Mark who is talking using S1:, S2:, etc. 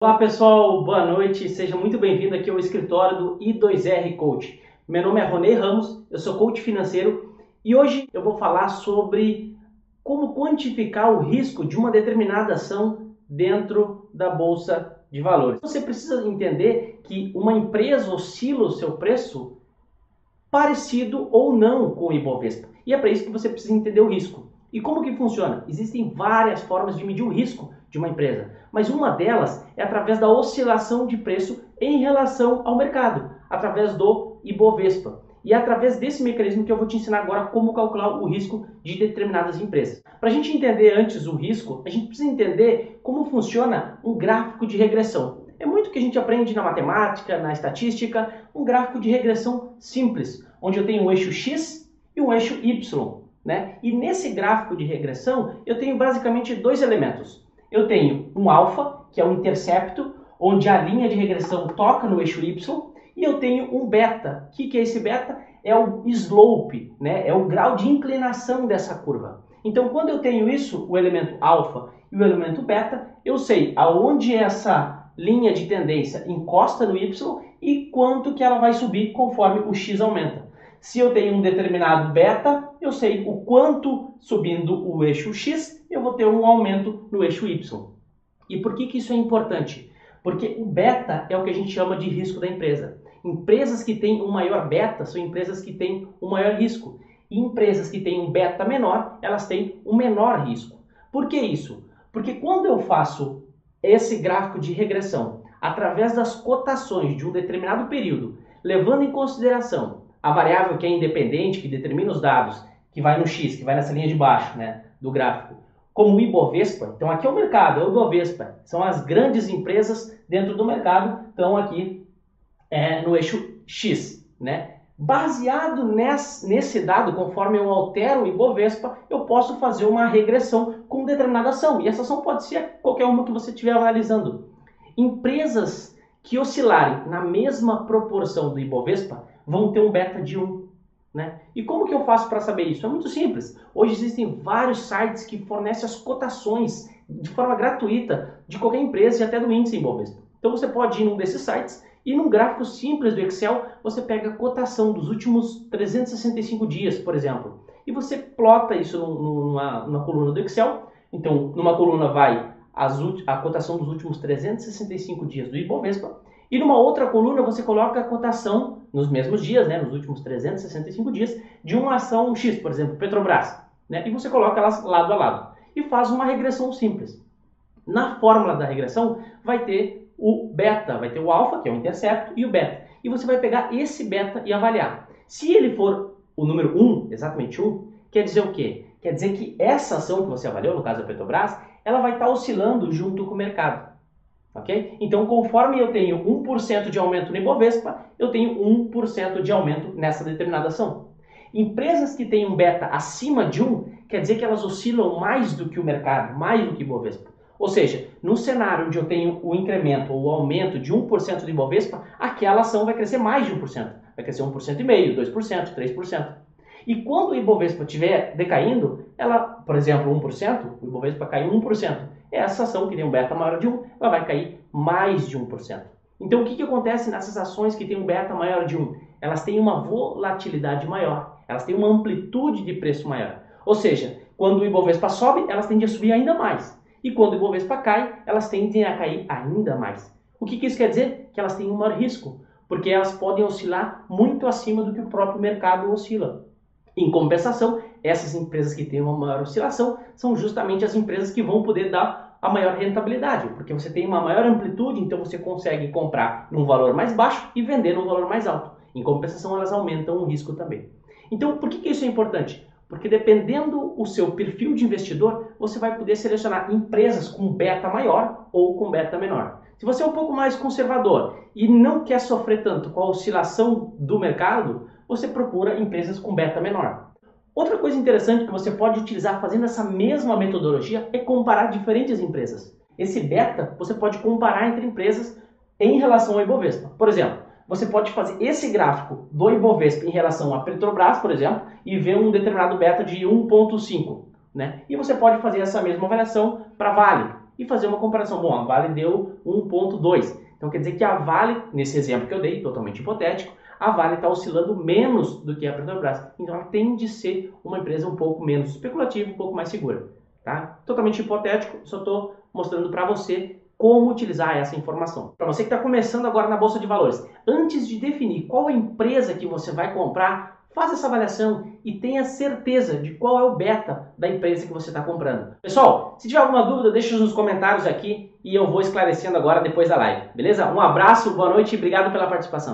S1: Olá pessoal, boa noite, seja muito bem-vindo aqui ao escritório do I2R Coach. Meu nome é Ronei Ramos, eu sou coach financeiro e hoje eu vou falar sobre como quantificar o risco de uma determinada ação dentro da Bolsa de Valores. Você precisa entender que uma empresa oscila o seu preço parecido ou não com o Ibovespa. E é para isso que você precisa entender o risco. E como que funciona? Existem várias formas de medir o risco de uma empresa, mas uma delas é através da oscilação de preço em relação ao mercado, através do Ibovespa. E é através desse mecanismo que eu vou te ensinar agora como calcular o risco de determinadas empresas. Para a gente entender antes o risco, a gente precisa entender como funciona um gráfico de regressão. É muito que a gente aprende na matemática, na estatística, um gráfico de regressão simples, onde eu tenho um eixo X e um eixo Y, né? E nesse gráfico de regressão eu tenho basicamente dois elementos. Eu tenho um alfa, que é um intercepto, onde a linha de regressão toca no eixo Y, e eu tenho um beta. O que é esse beta? É o slope, né? É o grau de inclinação dessa curva. Então, quando eu tenho isso, o elemento alfa e o elemento beta, eu sei aonde essa linha de tendência encosta no Y e quanto que ela vai subir conforme o X aumenta. Se eu tenho um determinado beta, eu sei o quanto subindo o eixo X, eu vou ter um aumento no eixo Y. E por que isso é importante? Porque o beta é o que a gente chama de risco da empresa. Empresas que têm um maior beta são empresas que têm um maior risco. E empresas que têm um beta menor, elas têm um menor risco. Por que isso? Porque quando eu faço esse gráfico de regressão através das cotações de um determinado período, levando em consideração a variável que é independente, que determina os dados, que vai no X, que vai nessa linha de baixo, né, do gráfico, como o Ibovespa. Então aqui é o mercado, é o Ibovespa. São as grandes empresas dentro do mercado, estão aqui no eixo X, né? Baseado nesse dado, conforme eu altero o Ibovespa, eu posso fazer uma regressão com determinada ação. E essa ação pode ser qualquer uma que você estiver analisando. Empresas que oscilarem na mesma proporção do Ibovespa vão ter um beta de 1. Né? E como que eu faço para saber isso? É muito simples. Hoje existem vários sites que fornecem as cotações de forma gratuita de qualquer empresa e até do índice Ibovespa. Então você pode ir num desses sites e num gráfico simples do Excel você pega a cotação dos últimos 365 dias, por exemplo. E você plota isso numa coluna do Excel. Então, numa coluna vai a cotação dos últimos 365 dias do Ibovespa. E numa outra coluna você coloca a cotação nos mesmos dias, né, nos últimos 365 dias, de uma ação X, por exemplo, Petrobras. Né, e você coloca elas lado a lado. E faz uma regressão simples. Na fórmula da regressão vai ter o beta, vai ter o alfa, que é o intercepto, e o beta. E você vai pegar esse beta e avaliar. Se ele for o número 1, exatamente 1, quer dizer o quê? Quer dizer que essa ação que você avaliou, no caso da Petrobras, ela vai estar oscilando junto com o mercado. Okay? Então, conforme eu tenho 1% de aumento no Ibovespa, eu tenho 1% de aumento nessa determinada ação. Empresas que têm um beta acima de 1, quer dizer que elas oscilam mais do que o mercado, mais do que o Ibovespa. Ou seja, no cenário onde eu tenho o incremento ou o aumento de 1% do Ibovespa, aquela ação vai crescer mais de 1%. Vai crescer 1,5%, 2%, 3%. E quando o Ibovespa estiver decaindo, ela, por exemplo, 1%, o Ibovespa caiu 1%. Essa ação que tem um beta maior de 1, ela vai cair mais de 1%. Então, o que acontece nessas ações que têm um beta maior de 1? Elas têm uma volatilidade maior, elas têm uma amplitude de preço maior. Ou seja, quando o Ibovespa sobe, elas tendem a subir ainda mais. E quando o Ibovespa cai, elas tendem a cair ainda mais. O que isso quer dizer? Que elas têm um maior risco, porque elas podem oscilar muito acima do que o próprio mercado oscila. Em compensação, essas empresas que têm uma maior oscilação são justamente as empresas que vão poder dar a maior rentabilidade, porque você tem uma maior amplitude, então você consegue comprar num valor mais baixo e vender num valor mais alto. Em compensação, elas aumentam o risco também. Então, por que isso é importante? Porque dependendo do seu perfil de investidor, você vai poder selecionar empresas com beta maior ou com beta menor. Se você é um pouco mais conservador e não quer sofrer tanto com a oscilação do mercado, você procura empresas com beta menor. Outra coisa interessante que você pode utilizar fazendo essa mesma metodologia é comparar diferentes empresas. Esse beta você pode comparar entre empresas em relação ao Ibovespa. Por exemplo, você pode fazer esse gráfico do Ibovespa em relação à Petrobras, por exemplo, e ver um determinado beta de 1,5. Né? E você pode fazer essa mesma avaliação para Vale, e fazer uma comparação. Bom, a Vale deu 1,2. Então quer dizer que a Vale, nesse exemplo que eu dei, totalmente hipotético, a Vale está oscilando menos do que a Petrobras. Então ela tende a ser uma empresa um pouco menos especulativa, um pouco mais segura. Tá? Totalmente hipotético, só estou mostrando para você como utilizar essa informação. Para você que está começando agora na Bolsa de Valores, antes de definir qual empresa que você vai comprar, faça essa avaliação e tenha certeza de qual é o beta da empresa que você está comprando. Pessoal, se tiver alguma dúvida, deixa nos comentários aqui e eu vou esclarecendo agora depois da live. Beleza? Um abraço, boa noite e obrigado pela participação.